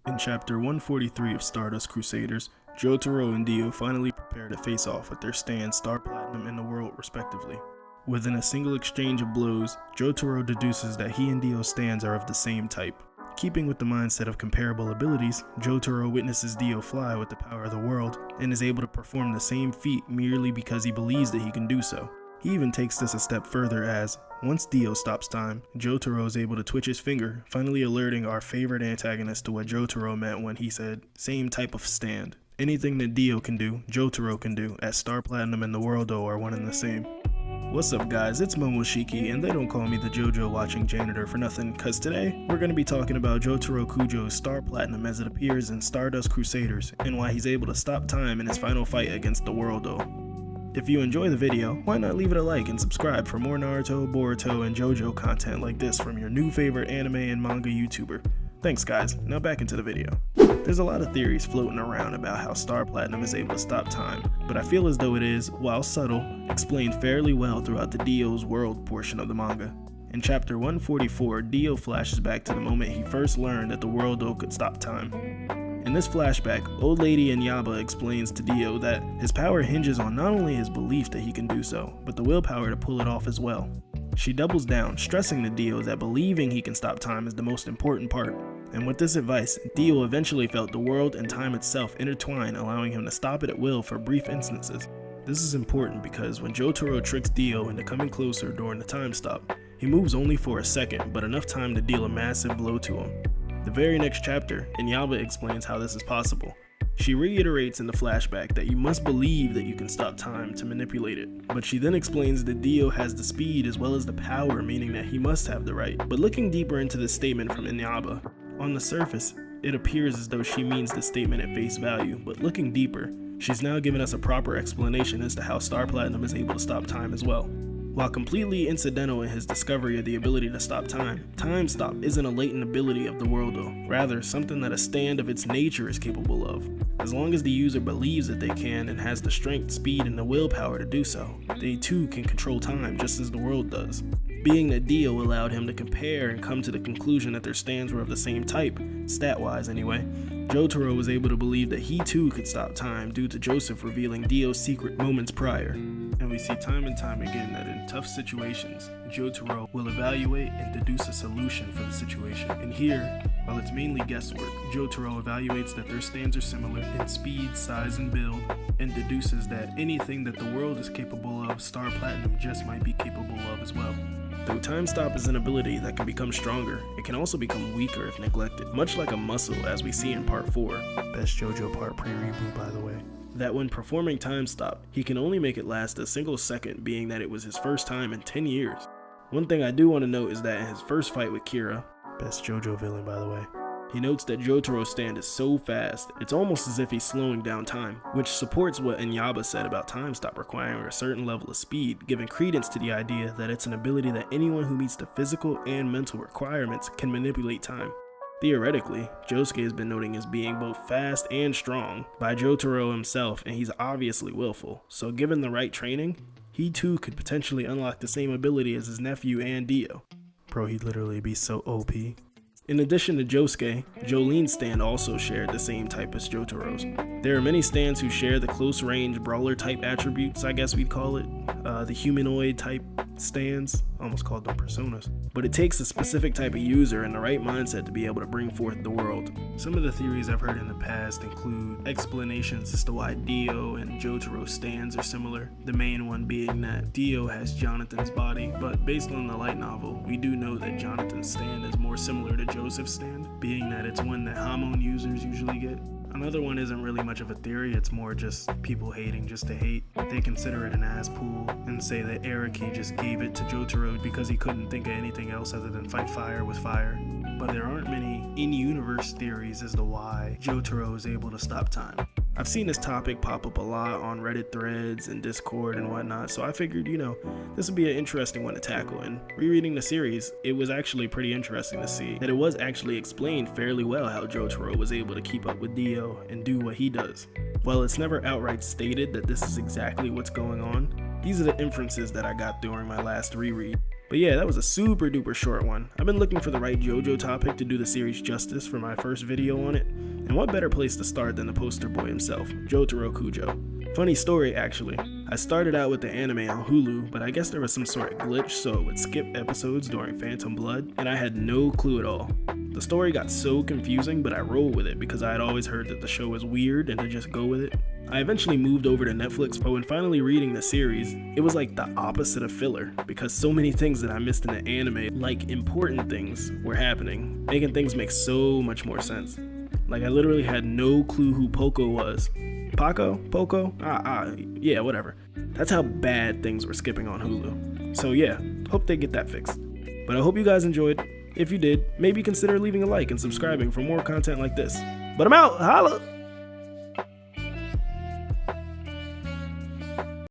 In Chapter 143 of Stardust Crusaders, Jotaro and Dio finally prepare to face off with their stands Star Platinum and the World respectively. Within a single exchange of blows, Jotaro deduces that he and Dio's stands are of the same type. Keeping with the mindset of comparable abilities, Jotaro witnesses Dio fly with the power of the world and is able to perform the same feat merely because he believes that he can do so. He even takes this a step further as, once Dio stops time, Jotaro is able to twitch his finger, finally alerting our favorite antagonist to what Jotaro meant when he said, same type of stand. Anything that Dio can do, Jotaro can do, as Star Platinum and the Worldo are one and the same. What's up guys, it's Momoshiki, and they don't call me the Jojo watching janitor for nothing, cause today, we're going to be talking about Jotaro Kujo's Star Platinum as it appears in Stardust Crusaders, and why he's able to stop time in his final fight against the Worldo. If you enjoy the video, why not leave it a like and subscribe for more Naruto, Boruto, and Jojo content like this from your new favorite anime and manga YouTuber. Thanks guys, now back into the video. There's a lot of theories floating around about how Star Platinum is able to stop time, but I feel as though it is, while subtle, explained fairly well throughout the Dio's World portion of the manga. In Chapter 144, Dio flashes back to the moment he first learned that the Worldo could stop time. In this flashback, Old Lady Inyaba explains to Dio that his power hinges on not only his belief that he can do so, but the willpower to pull it off as well. She doubles down, stressing to Dio that believing he can stop time is the most important part. And with this advice, Dio eventually felt the world and time itself intertwine, allowing him to stop it at will for brief instances. This is important because when Jotaro tricks Dio into coming closer during the time stop, he moves only for a second, but enough time to deal a massive blow to him. The very next chapter, Inyaba explains how this is possible. She reiterates in the flashback that you must believe that you can stop time to manipulate it, but she then explains that Dio has the speed as well as the power, meaning that he must have the right. But looking deeper into this statement from Inyaba, on the surface, it appears as though she means the statement at face value, but looking deeper, she's now given us a proper explanation as to how Star Platinum is able to stop time as well. While completely incidental in his discovery of the ability to stop time, time stop isn't a latent ability of the Worldo, rather something that a stand of its nature is capable of. As long as the user believes that they can and has the strength, speed, and the willpower to do so, they too can control time just as the world does. Being that Dio allowed him to compare and come to the conclusion that their stands were of the same type, stat-wise anyway, Jotaro was able to believe that he too could stop time due to Joseph revealing Dio's secret moments prior. And we see time and time again that in tough situations, Jotaro will evaluate and deduce a solution for the situation. And here, while it's mainly guesswork, Jotaro evaluates that their stands are similar in speed, size, and build, and deduces that anything that the world is capable of, Star Platinum just might be capable of as well. Though time stop is an ability that can become stronger, it can also become weaker if neglected, much like a muscle as we see in part 4, best JoJo part pre-reboot by the way. That when performing time stop, he can only make it last a single second, being that it was his first time in 10 years. One thing I do want to note is that in his first fight with Kira, best JoJo villain by the way, he notes that Jotaro's stand is so fast, it's almost as if he's slowing down time, which supports what Inyaba said about time stop requiring a certain level of speed, giving credence to the idea that it's an ability that anyone who meets the physical and mental requirements can manipulate time. Theoretically, Josuke has been noting as being both fast and strong by Jotaro himself, and he's obviously willful, so given the right training, he too could potentially unlock the same ability as his nephew and Dio. Bro, he'd literally be so OP. In addition to Josuke, Jolene's stand also shared the same type as Jotaro's. There are many stands who share the close range brawler type attributes, I guess we'd call it, the humanoid type stands, almost called them personas. But it takes a specific type of user and the right mindset to be able to bring forth the world. Some of the theories I've heard in the past include explanations as to why Dio and Jotaro's stands are similar, the main one being that Dio has Jonathan's body, but based on the light novel, we do know that Jonathan's stand is more similar to Joseph's stand, being that it's one that Hamon users usually get. Another one isn't really much of a theory, it's more just people hating just to hate. They consider it an ass pool and say that Araki just gave it to Jotaro because he couldn't think of anything else other than fight fire with fire. But there aren't many in-universe theories as to why Jotaro is able to stop time. I've seen this topic pop up a lot on Reddit threads and Discord and whatnot, so I figured, this would be an interesting one to tackle. And rereading the series, it was actually pretty interesting to see that it was actually explained fairly well how Jotaro was able to keep up with Dio and do what he does. While it's never outright stated that this is exactly what's going on, these are the inferences that I got during my last reread. But yeah, that was a super duper short one. I've been looking for the right JoJo topic to do the series justice for my first video on it, and what better place to start than the poster boy himself, Jotaro Kujo. Funny story actually, I started out with the anime on Hulu, but I guess there was some sort of glitch so it would skip episodes during Phantom Blood, and I had no clue at all. The story got so confusing, but I rolled with it because I had always heard that the show was weird and to just go with it. I eventually moved over to Netflix, but when finally reading the series, it was like the opposite of filler, because so many things that I missed in the anime, like important things, were happening, making things make so much more sense. Like I literally had no clue who Poco was. Paco? Poco? Yeah, whatever. That's how bad things were skipping on Hulu. So yeah, hope they get that fixed. But I hope you guys enjoyed. If you did, maybe consider leaving a like and subscribing for more content like this. But I'm out! Holla!